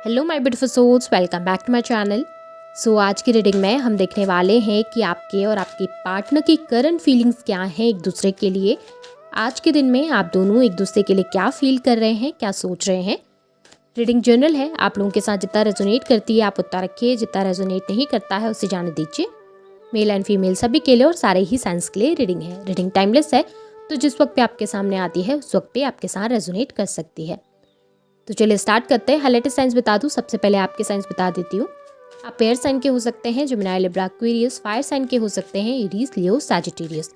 Hello my beautiful souls, welcome back to my channel. आज की reading में हम देखने वाले हैं कि आपके और आपके पार्टनर की करंट फीलिंग्स क्या हैं एक दूसरे के लिए। आज के दिन में आप दोनों एक दूसरे के लिए क्या फील कर रहे हैं, क्या सोच रहे हैं। रीडिंग जर्नल है, आप लोगों के साथ जितना रेजोनेट करती है आप उतना रखिए, जितना रेजोनेट नहीं करता है उसे जाने दीजिए। मेल एंड फीमेल सभी के लिए और सारे ही साइंस के लिए रीडिंग है। रीडिंग टाइमलेस है, तो जिस वक्त पे आपके सामने आती है उस वक्त पे आपके साथ रेजोनेट कर सकती है। तो चलिए स्टार्ट करते हैं। हाईलाइटेड साइंस बता दूं, सबसे पहले आपके साइंस बता देती हूँ। आप एयर साइन के हो सकते हैं, Gemini, Libra, Aquarius. Fire sign के हो सकते हैं, एरीज, लियो, सैजिटेरियस।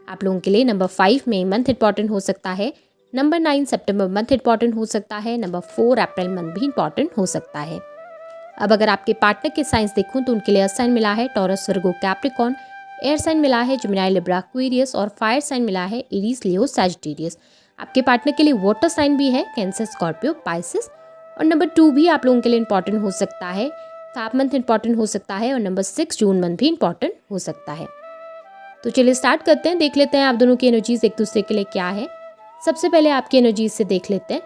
आप लोगों के लिए नंबर 5 मई मंथ इंपॉर्टेंट हो सकता है, नंबर 9 सितंबर मंथ इंपॉर्टेंट हो सकता है, नंबर 4 अप्रैल मंथ भी इंपॉर्टेंट हो सकता है। अब अगर आपके पार्टनर के साइंस देखूं तो उनके लिए अर्थ साइन मिला है टॉरस, वर्गो, कैप्रिकॉर्न। एयर साइन मिला है जेमिनी, लिब्रा, एक्वेरियस और फायर साइन मिला है एरीज, लियो, सैजिटेरियस। आपके पार्टनर के लिए वाटर साइन भी है, कैंसर, स्कॉर्पियो, पाइसिस। और नंबर 2 भी आप लोगों के लिए इंपॉर्टेंट हो सकता है, फैब मंथ इंपॉर्टेंट हो सकता है और नंबर 6 जून मंथ भी इंपॉर्टेंट हो सकता है। तो चलिए स्टार्ट करते हैं, देख लेते हैं आप दोनों की एनर्जीज एक दूसरे के लिए क्या है। सबसे पहले आपकी एनर्जीज से देख लेते हैं।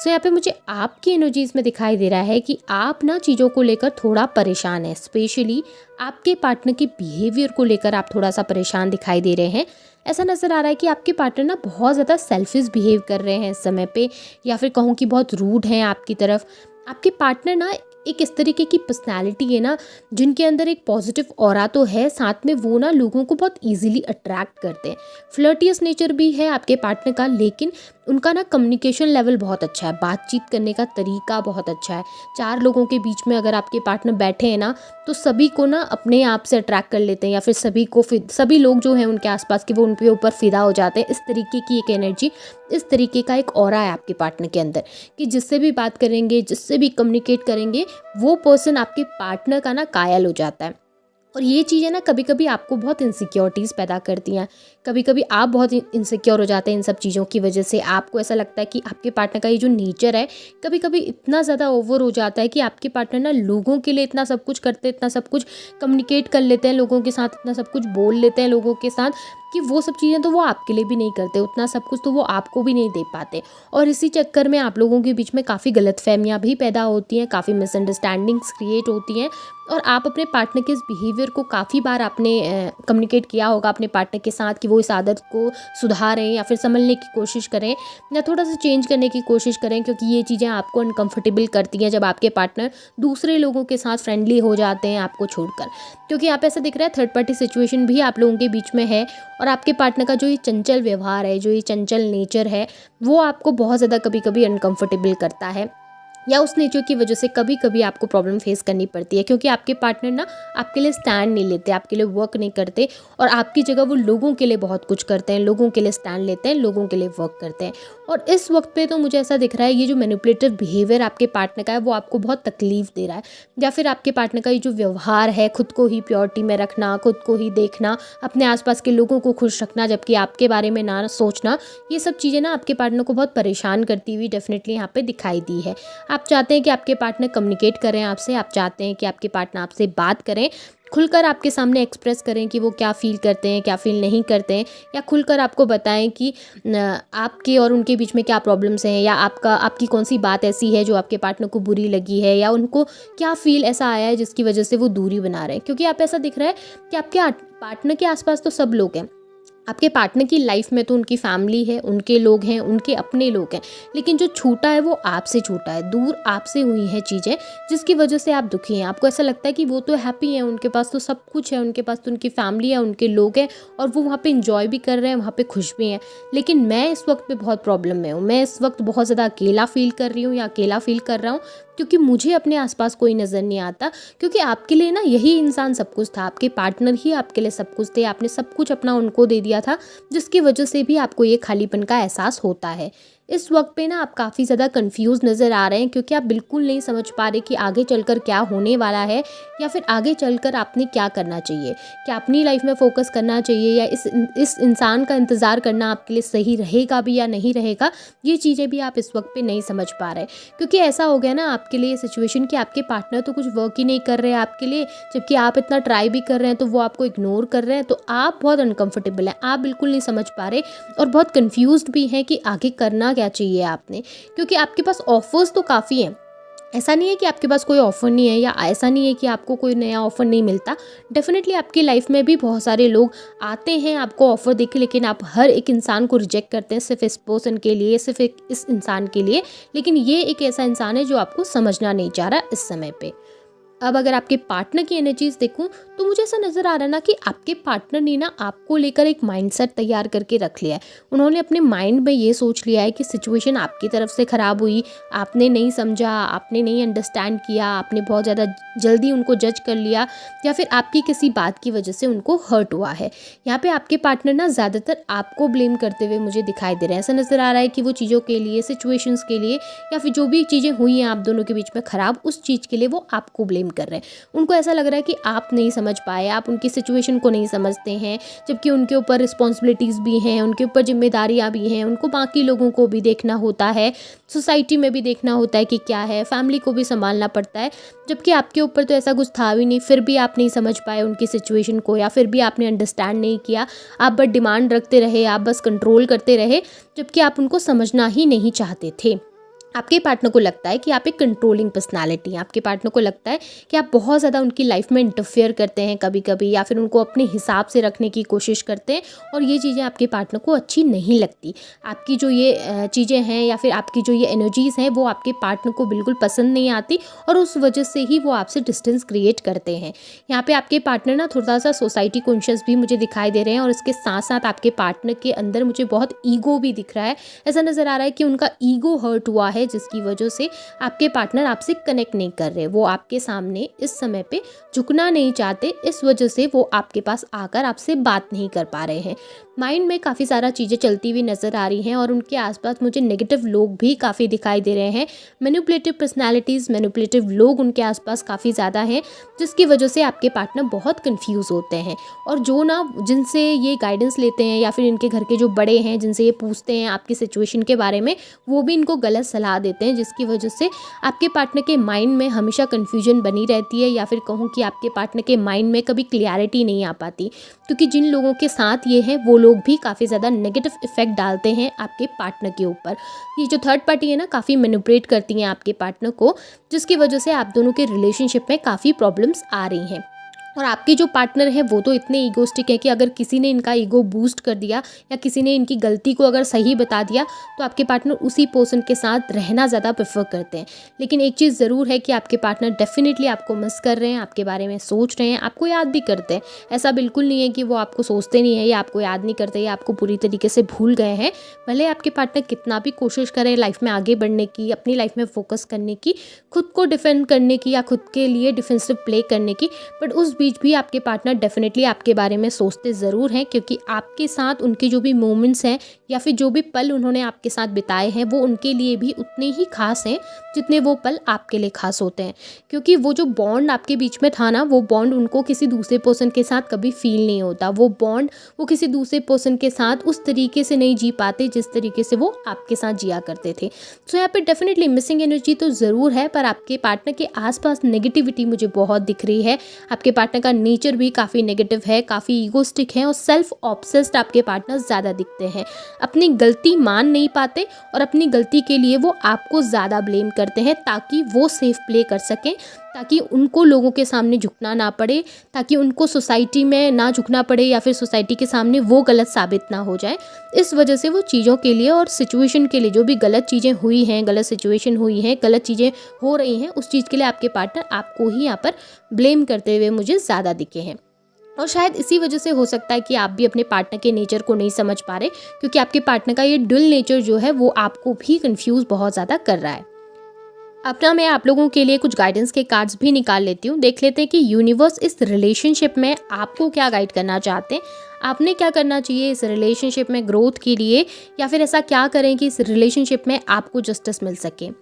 यहाँ पे मुझे आपकी एनर्जीज में दिखाई दे रहा है कि आप ना चीज़ों को लेकर थोड़ा परेशान है, स्पेशली आपके पार्टनर के बिहेवियर को लेकर आप थोड़ा सा परेशान दिखाई दे रहे हैं। ऐसा नज़र आ रहा है कि आपके पार्टनर ना बहुत ज़्यादा सेल्फिश बिहेव कर रहे हैं इस समय पे, या फिर कहूँ कि बहुत रूड हैं आपकी तरफ। आपके पार्टनर ना एक इस तरीके की पर्सनैलिटी है ना, जिनके अंदर एक पॉजिटिव ऑरा तो है, साथ में वो ना लोगों को बहुत इजीली अट्रैक्ट करते हैं। फ्लर्टियस नेचर भी है आपके पार्टनर का, लेकिन उनका ना कम्युनिकेशन लेवल बहुत अच्छा है, बातचीत करने का तरीका बहुत अच्छा है। 4 लोगों के बीच में अगर आपके पार्टनर बैठे हैं ना, तो सभी को ना अपने आप से अट्रैक्ट कर लेते हैं, या फिर सभी लोग जो हैं उनके आसपास के वो उनके ऊपर फिदा हो जाते हैं। इस तरीके की एक एनर्जी, इस तरीके का एक ऑरा है आपके पार्टनर के अंदर, कि जिससे भी बात करेंगे, जिससे भी कम्युनिकेट करेंगे, वो पर्सन आपके पार्टनर का ना कायल हो जाता है। और ये चीज़ें ना कभी कभी आपको बहुत इनसिक्योरिटीज़ पैदा करती हैं। कभी कभी आप बहुत इनसिक्योर हो जाते हैं इन सब चीज़ों की वजह से। आपको ऐसा लगता है कि आपके पार्टनर का ये जो नेचर है कभी कभी इतना ज़्यादा ओवर हो जाता है कि आपके पार्टनर ना लोगों के लिए इतना सब कुछ करते हैं, इतना सब कुछ कम्युनिकेट कर लेते हैं लोगों के साथ, इतना सब कुछ बोल लेते हैं लोगों के साथ, कि वो सब चीज़ें तो वो आपके लिए भी नहीं करते, उतना सब कुछ तो वो आपको भी नहीं दे पाते। और इसी चक्कर में आप लोगों के बीच में काफ़ी गलतफहमियाँ भी पैदा होती हैं, काफ़ी मिसअंडरस्टैंडिंग्स क्रिएट होती हैं। और आप अपने पार्टनर के इस बिहेवियर को काफ़ी बार आपने कम्युनिकेट किया होगा अपने पार्टनर के साथ, कि वो इस आदत को सुधारें या फिर संभलने की कोशिश करें या थोड़ा सा चेंज करने की कोशिश करें, क्योंकि ये चीज़ें आपको अनकंफर्टेबल करती हैं जब आपके पार्टनर दूसरे लोगों के साथ फ्रेंडली हो जाते हैं आपको छोड़कर। क्योंकि यहाँ पे ऐसा दिख रहा है थर्ड पार्टी सिचुएशन भी आप लोगों के बीच में है, और आपके पार्टनर का जो ये चंचल व्यवहार है, जो ये चंचल नेचर है, वो आपको बहुत ज़्यादा कभी कभी अनकंफर्टेबल करता है, या उस नेचर की वजह से कभी कभी आपको प्रॉब्लम फेस करनी पड़ती है। क्योंकि आपके पार्टनर ना आपके लिए स्टैंड नहीं लेते, आपके लिए वर्क नहीं करते, और आपकी जगह वो लोगों के लिए बहुत कुछ करते हैं, लोगों के लिए स्टैंड लेते हैं, लोगों के लिए वर्क करते हैं। और इस वक्त पे तो मुझे ऐसा दिख रहा है ये जो मैनिपुलेटिव बिहेवियर आपके पार्टनर का है वो आपको बहुत तकलीफ दे रहा है, या फिर आपके पार्टनर का ये जो व्यवहार है, खुद को ही प्योरिटी में रखना, खुद को ही देखना, अपने आसपास के लोगों को खुश रखना जबकि आपके बारे में ना सोचना, ये सब चीज़ें ना आपके पार्टनर को बहुत परेशान करती हुई डेफिनेटली यहाँ पे दिखाई दी है। आप चाहते हैं कि आपके पार्टनर कम्युनिकेट करें आपसे, आप चाहते हैं कि आपके पार्टनर आपसे बात करें, खुलकर आपके सामने एक्सप्रेस करें कि वो क्या फ़ील करते हैं, क्या फ़ील नहीं करते हैं, या खुलकर आपको बताएं कि आपके और उनके बीच में क्या प्रॉब्लम्स हैं, या आपकी कौन सी बात ऐसी है जो आपके पार्टनर को बुरी लगी है, या उनको क्या फ़ील ऐसा आया है जिसकी वजह से वो दूरी बना रहे हैं। क्योंकि आप ऐसा दिख रहा है कि आपके पार्टनर के आसपास तो सब लोग हैं, आपके पार्टनर की लाइफ में तो उनकी फैमिली है, उनके लोग हैं, उनके अपने लोग हैं, लेकिन जो छूटा है वो आपसे छूटा है, दूर आपसे हुई हैं चीज़ें, जिसकी वजह से आप दुखी हैं। आपको ऐसा लगता है कि वो तो हैप्पी हैं, उनके पास तो सब कुछ है, उनके पास तो उनकी फैमिली है, उनके लोग हैं, और वो वहाँ पे इंजॉय भी कर रहे हैं, वहाँ पे खुश भी हैं। लेकिन मैं इस वक्त पे बहुत प्रॉब्लम में हूँ, मैं इस वक्त बहुत ज़्यादा अकेला फील कर रही हूँ, या अकेला फील कर रहा हूँ, क्योंकि मुझे अपने आसपास कोई नज़र नहीं आता। क्योंकि आपके लिए ना यही इंसान सब कुछ था, आपके पार्टनर ही आपके लिए सब कुछ थे, आपने सब कुछ अपना उनको दे दिया था, जिसकी वजह से भी आपको ये खालीपन का एहसास होता है। इस वक्त पे ना आप काफ़ी ज़्यादा कंफ्यूज नज़र आ रहे हैं, क्योंकि आप बिल्कुल नहीं समझ पा रहे कि आगे चलकर क्या होने वाला है, या फिर आगे चलकर आपने क्या करना चाहिए। क्या अपनी लाइफ में फोकस करना चाहिए, या इस इंसान का इंतज़ार करना आपके लिए सही रहेगा भी या नहीं रहेगा, ये चीज़ें भी आप इस वक्त पे नहीं समझ पा रहे। क्योंकि ऐसा हो गया ना आपके लिए सिचुएशन कि आपके पार्टनर तो कुछ वर्क ही नहीं कर रहे हैं आपके लिए, जबकि आप इतना ट्राई भी कर रहे हैं तो वो आपको इग्नोर कर रहे हैं। तो आप बहुत अनकंफर्टेबल हैं, आप बिल्कुल नहीं समझ पा रहे, और बहुत कंफ्यूज्ड भी हैं कि आगे करना क्या चाहिए आपने। क्योंकि आपके पास ऑफर्स तो काफ़ी हैं, ऐसा नहीं है कि आपके पास कोई ऑफ़र नहीं है या ऐसा नहीं है कि आपको कोई नया ऑफ़र नहीं मिलता। डेफ़िनेटली आपकी लाइफ़ में भी बहुत सारे लोग आते हैं आपको ऑफ़र देके, लेकिन आप हर एक इंसान को रिजेक्ट करते हैं सिर्फ़ इस पर्सन के लिए, सिर्फ़ एक इस इंसान के लिए। लेकिन ये एक ऐसा इंसान है जो आपको समझना नहीं चाह रहा इस समय पे। अब अगर आपके पार्टनर की एनर्जीज देखूं तो मुझे ऐसा नज़र आ रहा है ना कि आपके पार्टनर ने ना आपको लेकर एक माइंडसेट तैयार करके रख लिया है। उन्होंने अपने माइंड में ये सोच लिया है कि सिचुएशन आपकी तरफ से ख़राब हुई, आपने नहीं समझा, आपने नहीं अंडरस्टैंड किया, आपने बहुत ज़्यादा जल्दी उनको जज कर लिया, या फिर आपकी किसी बात की वजह से उनको हर्ट हुआ है। यहाँ पे आपके पार्टनर ना ज़्यादातर आपको ब्लेम करते हुए मुझे दिखाई दे रहे हैं। ऐसा नज़र आ रहा है कि वो चीज़ों के लिए, सिचुएशंस के लिए, या फिर जो भी चीज़ें हुई हैं आप दोनों के बीच में ख़राब, उस चीज़ के लिए वो आपको ब्लेम कर रहे हैं। उनको ऐसा लग रहा है कि आप नहीं समझ पाए, आप उनकी सिचुएशन को नहीं समझते हैं, जबकि उनके ऊपर रिस्पॉन्सिबिलिटीज़ भी हैं, उनके ऊपर जिम्मेदारियाँ भी हैं, उनको बाकी लोगों को भी देखना होता है, सोसाइटी में भी देखना होता है कि क्या है, फैमिली को भी संभालना पड़ता है। जबकि आपके ऊपर तो ऐसा कुछ था भी नहीं, फिर भी आप नहीं समझ पाए उनकी सिचुएशन को, या फिर भी आपने अंडरस्टैंड नहीं किया। आप बस डिमांड रखते रहे, आप बस कंट्रोल करते रहे, जबकि आप उनको समझना ही नहीं चाहते थे। आपके पार्टनर को लगता है कि आप एक कंट्रोलिंग पर्सनालिटी हैं। आपके पार्टनर को लगता है कि आप बहुत ज़्यादा उनकी लाइफ में इंटरफेयर करते हैं कभी कभी, या फिर उनको अपने हिसाब से रखने की कोशिश करते हैं, और ये चीज़ें आपके पार्टनर को अच्छी नहीं लगती। आपकी जो ये चीज़ें हैं या फिर आपकी जो ये एनर्जीज़ हैं वो आपके पार्टनर को बिल्कुल पसंद नहीं आती, और उस वजह से ही वो आपसे डिस्टेंस क्रिएट करते हैं। यहाँ पे आपके पार्टनर ना थोड़ा सा सोसाइटी कॉन्शियस भी मुझे दिखाई दे रहे हैं, और इसके साथ साथ आपके पार्टनर के अंदर मुझे बहुत ईगो भी दिख रहा है। ऐसा नज़र आ रहा है कि उनका ईगो हर्ट हुआ है, जिसकी वजह से आपके पार्टनर आपसे कनेक्ट नहीं कर रहे। वो आपके सामने इस समय पे झुकना नहीं चाहते, इस वजह से वो आपके पास आकर आपसे बात नहीं कर पा रहे हैं। माइंड में काफ़ी सारा चीज़ें चलती हुई नज़र आ रही हैं, और उनके आसपास मुझे नेगेटिव लोग भी काफ़ी दिखाई दे रहे हैं। मैनिपुलेटिव पर्सनैलिटीज़, मैनिपुलेटिव लोग उनके आसपास काफ़ी ज़्यादा हैं, जिसकी वजह से आपके पार्टनर बहुत कंफ्यूज होते हैं। और जो ना जिनसे ये गाइडेंस लेते हैं, या फिर इनके घर के जो बड़े हैं जिनसे ये पूछते हैं आपकी सिचुएशन के बारे में, वो भी इनको गलत सलाह देते हैं, जिसकी वजह से आपके पार्टनर के माइंड में हमेशा कन्फ्यूजन बनी रहती है, या फिर कहूँ कि आपके पार्टनर के माइंड में कभी क्लियरिटी नहीं आ पाती। क्योंकि जिन लोगों के साथ ये है वो लोग भी काफ़ी ज़्यादा नेगेटिव इफेक्ट डालते हैं आपके पार्टनर के ऊपर। ये जो थर्ड पार्टी है ना, काफ़ी मैनिपुलेट करती हैं आपके पार्टनर को, जिसकी वजह से आप दोनों के रिलेशनशिप में काफ़ी प्रॉब्लम्स आ रही हैं। और आपके जो पार्टनर हैं वो तो इतने ईगोस्टिक हैं कि अगर किसी ने इनका ईगो बूस्ट कर दिया, या किसी ने इनकी गलती को अगर सही बता दिया, तो आपके पार्टनर उसी पर्सन के साथ रहना ज़्यादा प्रेफर करते हैं। लेकिन एक चीज़ ज़रूर है कि आपके पार्टनर डेफिनेटली आपको मिस कर रहे हैं, आपके बारे में सोच रहे हैं, आपको याद भी करते हैं। ऐसा बिल्कुल नहीं है कि वो आपको सोचते नहीं है, या आपको याद नहीं करते, या आपको पूरी तरीके से भूल गए हैं। भले आपके पार्टनर कितना भी कोशिश करें लाइफ में आगे बढ़ने की, अपनी लाइफ में फोकस करने की, खुद को डिफेंड करने की, या खुद के लिए डिफेंसिव प्ले करने की, बट उस बीच भी आपके पार्टनर डेफिनेटली आपके बारे में सोचते ज़रूर हैं। क्योंकि आपके साथ उनके जो भी मोमेंट्स हैं, या फिर जो भी पल उन्होंने आपके साथ बिताए हैं, वो उनके लिए भी उतने ही खास हैं जितने वो पल आपके लिए खास होते हैं। क्योंकि वो जो बॉन्ड आपके बीच में था ना, वो बॉन्ड उनको किसी दूसरे पर्सन के साथ कभी फील नहीं होता। वो बॉन्ड वो किसी दूसरे पर्सन के साथ उस तरीके से नहीं जी पाते जिस तरीके से वो आपके साथ जिया करते थे। सो यहाँ पे डेफिनेटली मिसिंग एनर्जी तो ज़रूर है, पर आपके पार्टनर के आसपास नेगेटिविटी मुझे बहुत दिख रही है। आपके पार्टनर का नेचर भी काफ़ी नेगेटिव है, काफ़ी ईगोस्टिक है, और सेल्फ ऑब्सेस्ड आपके पार्टनर ज़्यादा दिखते हैं। अपनी गलती मान नहीं पाते, और अपनी गलती के लिए वो आपको ज़्यादा ब्लेम करते हैं, ताकि वो सेफ प्ले कर सकें, ताकि उनको लोगों के सामने झुकना ना पड़े, ताकि उनको सोसाइटी में ना झुकना पड़े, या फिर सोसाइटी के सामने वो गलत साबित ना हो जाए। इस वजह से वो चीज़ों के लिए और सिचुएशन के लिए, जो भी गलत चीज़ें हुई हैं, गलत सिचुएशन हुई है, गलत चीज़ें हो रही हैं, उस चीज़ के लिए आपके पार्टनर आपको ही यहाँ पर ब्लेम करते हुए मुझे ज़्यादा दिखे हैं। और शायद इसी वजह से हो सकता है कि आप भी अपने पार्टनर के नेचर को नहीं समझ पा रहे, क्योंकि आपके पार्टनर का ये डुअल नेचर जो है वो आपको भी कंफ्यूज बहुत ज़्यादा कर रहा है। अपना मैं आप लोगों के लिए कुछ गाइडेंस के कार्ड्स भी निकाल लेती हूँ। देख लेते हैं कि यूनिवर्स इस रिलेशनशिप में आपको क्या गाइड करना चाहते हैं। आपने क्या करना चाहिए इस रिलेशनशिप में ग्रोथ के लिए, या फिर ऐसा क्या करें कि इस रिलेशनशिप में आपको जस्टिस मिल सके।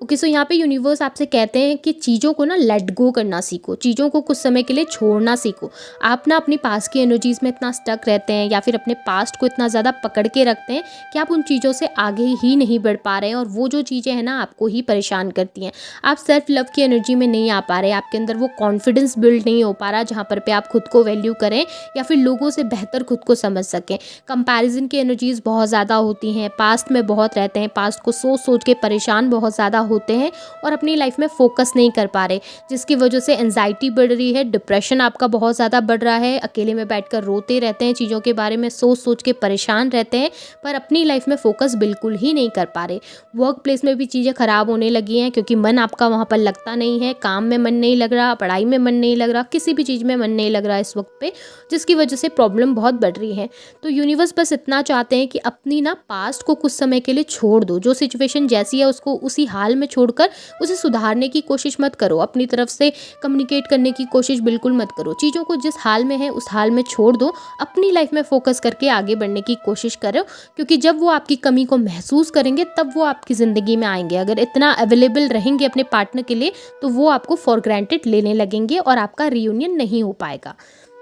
ओके, सो यहाँ पे यूनिवर्स आपसे कहते हैं कि चीज़ों को ना लेट गो करना सीखो, चीज़ों को कुछ समय के लिए छोड़ना सीखो। आप ना अपनी पास्ट की एनर्जीज़ में इतना स्टक रहते हैं, या फिर अपने पास्ट को इतना ज़्यादा पकड़ के रखते हैं कि आप उन चीज़ों से आगे ही नहीं बढ़ पा रहे हैं, और वो जो चीज़ें हैं ना आपको ही परेशान करती हैं। आप सेल्फ लव की एनर्जी में नहीं आ पा रहे, आपके अंदर वो कॉन्फिडेंस बिल्ड नहीं हो पा रहा जहाँ पर पे आप खुद को वैल्यू करें, या फिर लोगों से बेहतर खुद को समझ सकें। कंपैरिजन की एनर्जीज़ बहुत ज़्यादा होती हैं, पास्ट में बहुत रहते हैं, पास्ट को सोच सोच के परेशान बहुत ज़्यादा होते हैं और अपनी लाइफ में फोकस नहीं कर पा रहे, जिसकी वजह से एंजाइटी बढ़ रही है, डिप्रेशन आपका बहुत ज़्यादा बढ़ रहा है, अकेले में बैठकर रोते रहते हैं, चीज़ों के बारे में सोच सोच के परेशान रहते हैं, पर अपनी लाइफ में फोकस बिल्कुल ही नहीं कर पा रहे। वर्क प्लेस में भी चीज़ें ख़राब होने लगी हैं क्योंकि मन आपका वहाँ पर लगता नहीं है, काम में मन नहीं लग रहा, पढ़ाई में मन नहीं लग रहा, किसी भी चीज़ में मन नहीं लग रहा इस वक्त पे, जिसकी वजह से प्रॉब्लम बहुत बढ़ रही है। तो यूनिवर्स बस इतना चाहते हैं कि अपनी ना पास्ट को कुछ समय के लिए छोड़ दो, जो सिचुएशन जैसी है उसको उसी हाल में छोड़कर उसे सुधारने की कोशिश मत करो, अपनी तरफ से कम्युनिकेट करने की कोशिश बिल्कुल मत करो, चीज़ों को जिस हाल में है उस हाल में छोड़ दो, अपनी लाइफ में फोकस करके आगे बढ़ने की कोशिश करो, क्योंकि जब वो आपकी कमी को महसूस करेंगे तब वो आपकी ज़िंदगी में आएंगे। अगर इतना अवेलेबल रहेंगे अपने पार्टनर के लिए तो वो आपको फॉर ग्रांटेड लेने लगेंगे और आपका रियूनियन नहीं हो पाएगा।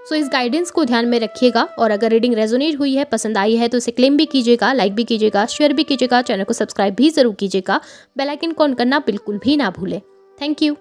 सो इस गाइडेंस को ध्यान में रखिएगा और अगर रीडिंग रेजोनेट हुई है, पसंद आई है तो इसे क्लेम भी कीजिएगा, लाइक भी कीजिएगा, शेयर भी कीजिएगा, चैनल को सब्सक्राइब भी ज़रूर कीजिएगा, बेल आइकन ऑन करना बिल्कुल भी ना भूलें। Thank you.